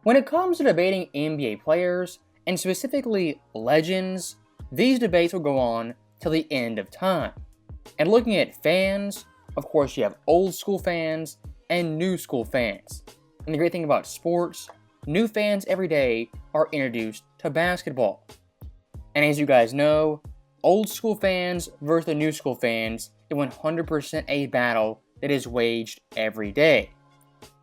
When it comes to debating NBA players, and specifically legends, these debates will go on till the end of time. And looking at fans, of course you have old school fans and new school fans. And the great thing about sports, new fans every day are introduced to basketball. And as you guys know, old school fans versus the new school fans is 100% a battle that is waged every day.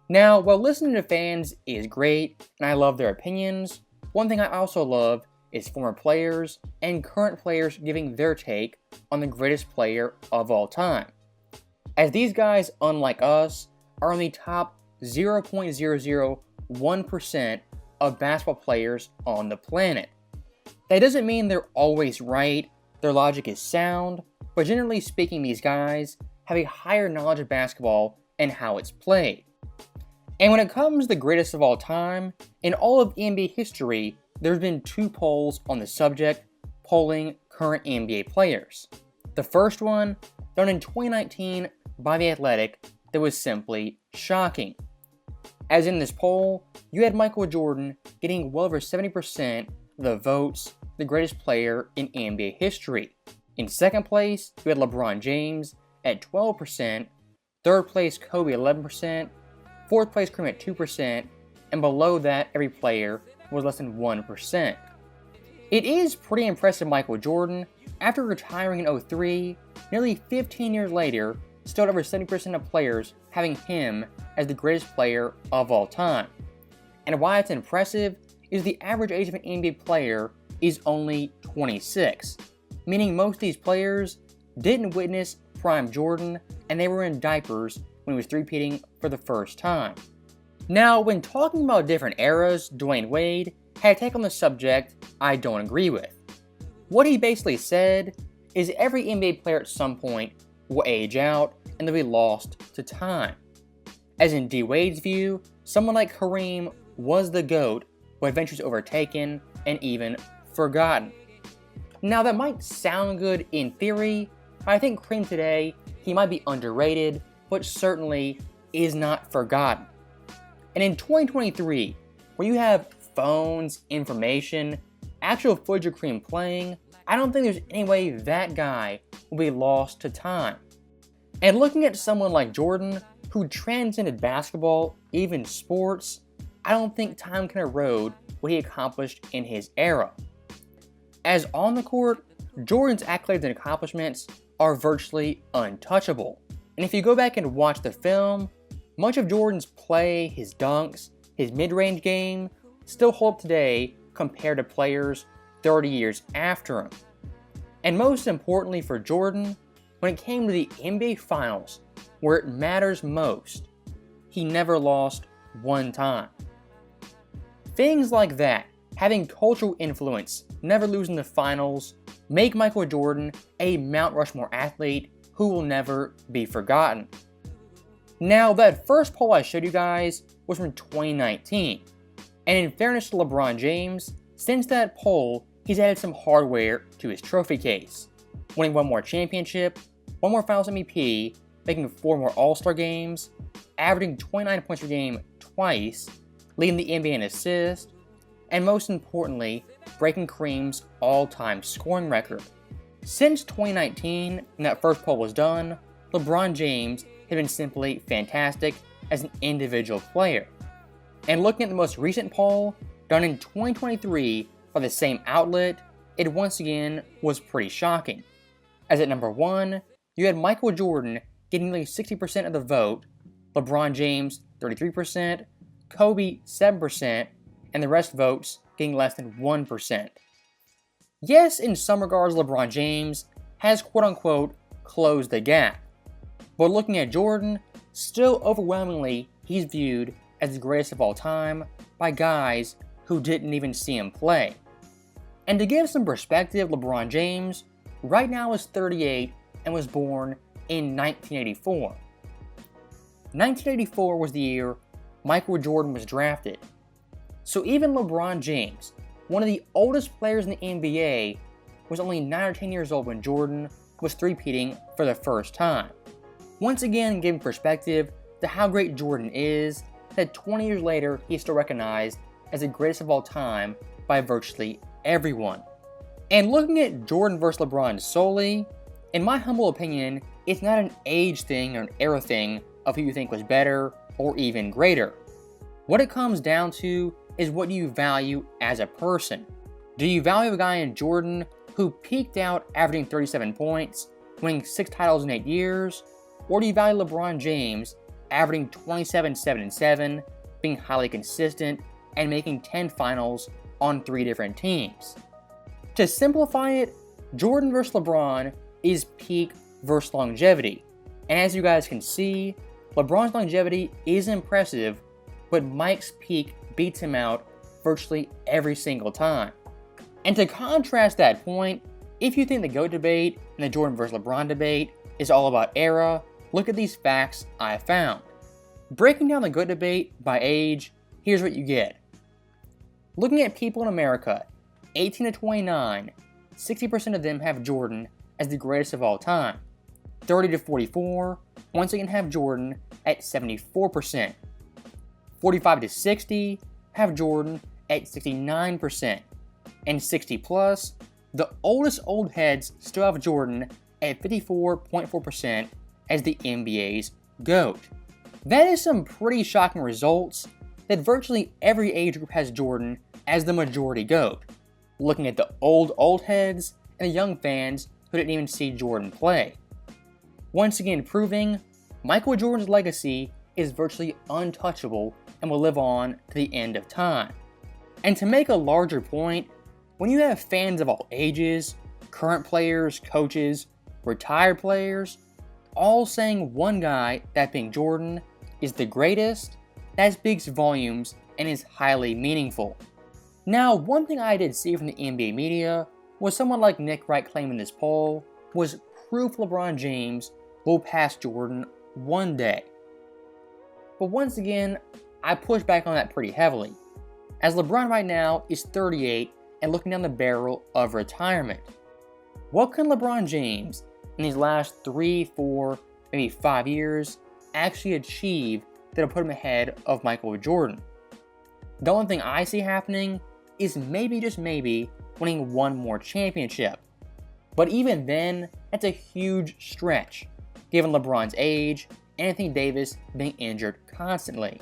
Now, while listening to fans is great, and I love their opinions, one thing I also love is former players and current players giving their take on the greatest player of all time. As these guys, unlike us, are in the top 0.001% of basketball players on the planet. That doesn't mean they're always right, their logic is sound, but generally speaking, these guys have a higher knowledge of basketball and how it's played. And when it comes to the greatest of all time, in all of NBA history, there's been 2 polls on the subject, polling current NBA players. The first one, done in 2019 by The Athletic, that was simply shocking. As in this poll, you had Michael Jordan getting well over 70% of the votes, the greatest player in NBA history. In second place, you had LeBron James at 12%, third place Kobe 11%, fourth place Kareem at 2%, and below that every player was less than 1%. It is pretty impressive Michael Jordan, after retiring in 2003, nearly 15 years later, still had over 70% of players having him as the greatest player of all time. And why it's impressive is the average age of an NBA player is only 26, meaning most of these players didn't witness prime Jordan and they were in diapers when he was three-peating for the first time. Now, when talking about different eras, Dwayne Wade had a take on the subject I don't agree with. What he basically said is every NBA player at some point will age out and they'll be lost to time. As in D. Wade's view, someone like Kareem was the GOAT, but eventually was overtaken and even forgotten. Now that might sound good in theory, but I think Kareem today, he might be underrated, but certainly is not forgotten. And in 2023, where you have phones, information, actual footage of Kareem playing, I don't think there's any way that guy will be lost to time. And looking at someone like Jordan, who transcended basketball, even sports, I don't think time can erode what he accomplished in his era. As on the court, Jordan's accolades and accomplishments are virtually untouchable. And if you go back and watch the film, much of Jordan's play, his dunks, his mid-range game, still hold up today compared to players 30 years after him. And most importantly for Jordan, when it came to the NBA Finals, where it matters most, he never lost one time. Things like that, having cultural influence, never losing the finals, make Michael Jordan a Mount Rushmore athlete who will never be forgotten. Now, that first poll I showed you guys was from 2019, and in fairness to LeBron James, since that poll, he's added some hardware to his trophy case, winning 1 more championship, 1 more Finals MVP, making 4 more All-Star games, averaging 29 points per game twice, leading the NBA in assists, and most importantly, breaking Kareem's all-time scoring record. Since 2019, when that first poll was done, LeBron James had been simply fantastic as an individual player. And looking at the most recent poll, done in 2023 by the same outlet, it once again was pretty shocking. As at number 1, you had Michael Jordan getting nearly 60% of the vote, LeBron James 33%, Kobe 7%, and the rest votes getting less than 1%. Yes, in some regards LeBron James has quote-unquote closed the gap, but looking at Jordan, still overwhelmingly he's viewed as the greatest of all time by guys who didn't even see him play. And to give some perspective, LeBron James right now is 38 and was born in 1984. 1984 was the year Michael Jordan was drafted. So even LeBron James, one of the oldest players in the NBA, was only 9 or 10 years old when Jordan was three-peating for the first time. Once again, giving perspective to how great Jordan is, that 20 years later, he's still recognized as the greatest of all time by virtually everyone. And looking at Jordan versus LeBron solely, in my humble opinion, it's not an age thing or an era thing of who you think was better or even greater. What it comes down to is what you value as a person. Do you value a guy in Jordan who peaked out averaging 37 points, winning 6 titles in 8 years? Or do you value LeBron James averaging 27, 7, and 7, being highly consistent, and making 10 finals on 3 different teams? To simplify it, Jordan versus LeBron is peak versus longevity. And as you guys can see, LeBron's longevity is impressive, but Mike's peak beats him out virtually every single time. And to contrast that point, if you think the GOAT debate and the Jordan versus LeBron debate is all about era, look at these facts I found. Breaking down the GOAT debate by age, here's what you get. Looking at people in America, 18 to 29, 60% of them have Jordan as the greatest of all time. 30 to 44, once again have Jordan at 74%. 45 to 60 have Jordan at 69%. And 60 plus, the oldest old heads still have Jordan at 54.4% as the NBA's GOAT. That is some pretty shocking results that virtually every age group has Jordan as the majority GOAT, looking at the old heads and the young fans who didn't even see Jordan play. Once again proving Michael Jordan's legacy is virtually untouchable and will live on to the end of time. And to make a larger point, when you have fans of all ages, current players, coaches, retired players, all saying one guy, that being Jordan, is the greatest, that speaks volumes and is highly meaningful. Now, one thing I did see from the NBA media was someone like Nick Wright claiming this poll was proof LeBron James will pass Jordan one day. But once again, I push back on that pretty heavily, as LeBron right now is 38 and looking down the barrel of retirement. What can LeBron James in these last 3, 4, maybe 5 years actually achieve that'll put him ahead of Michael Jordan? The only thing I see happening is maybe, just maybe, winning one more championship. But even then, that's a huge stretch, given LeBron's age and Anthony Davis being injured constantly.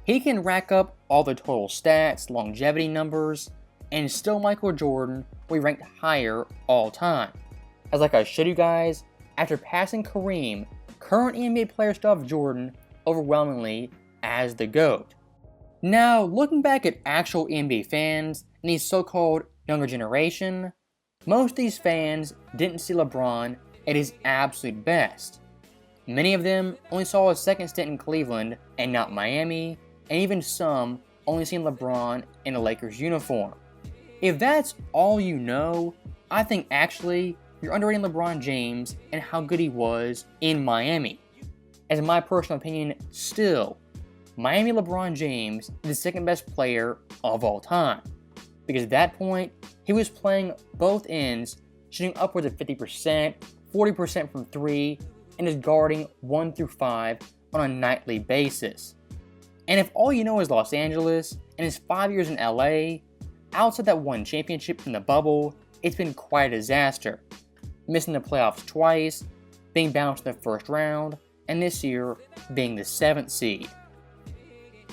He can rack up all the total stats, longevity numbers, and still Michael Jordan will be ranked higher all time. As like I showed you guys, after passing Kareem, current NBA players still have Jordan overwhelmingly as the GOAT. Now, looking back at actual NBA fans and the so-called younger generation, most of these fans didn't see LeBron at his absolute best. Many of them only saw a second stint in Cleveland and not Miami, and even some only seen LeBron in a Lakers uniform. If that's all you know, I think actually you're underrating LeBron James and how good he was in Miami. As in my personal opinion, still, Miami LeBron James is the second best player of all time. Because at that point, he was playing both ends, shooting upwards of 50%, 40% from 3, and is guarding 1 through 5 on a nightly basis. And if all you know is Los Angeles and his 5 years in LA, outside that one championship in the bubble, it's been quite a disaster. Missing the playoffs twice, being bounced in the first round, and this year being the 7th seed.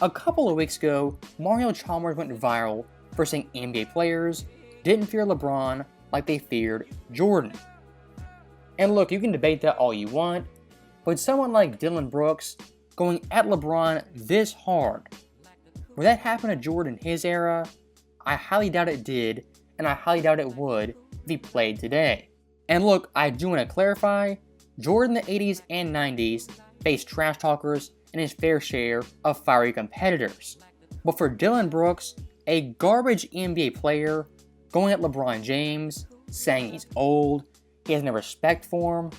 A couple of weeks ago, Mario Chalmers went viral for saying NBA players didn't fear LeBron like they feared Jordan. And look, you can debate that all you want, but someone like Dylan Brooks going at LeBron this hard, would that happen to Jordan in his era? I highly doubt it did, and I highly doubt it would if he played today. And look, I do want to clarify, Jordan in the 80s and 90s faced trash talkers and his fair share of fiery competitors. But for Dylan Brooks, a garbage NBA player, going at LeBron James, saying he's old, he has no respect for him,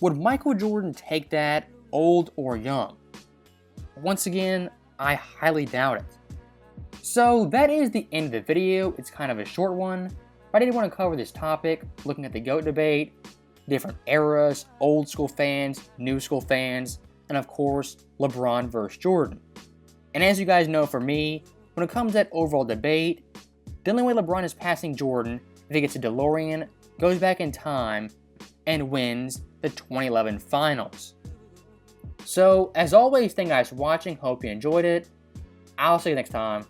would Michael Jordan take that, old or young? Once again, I highly doubt it. So that is the end of the video. It's kind of a short one, but I did want to cover this topic, looking at the GOAT debate, different eras, old school fans, new school fans, and of course, LeBron versus Jordan. And as you guys know, for me, when it comes to that overall debate, the only way LeBron is passing Jordan if he gets a DeLorean, goes back in time, and wins the 2011 Finals. So, as always, thank you guys for watching. Hope you enjoyed it. I'll see you next time.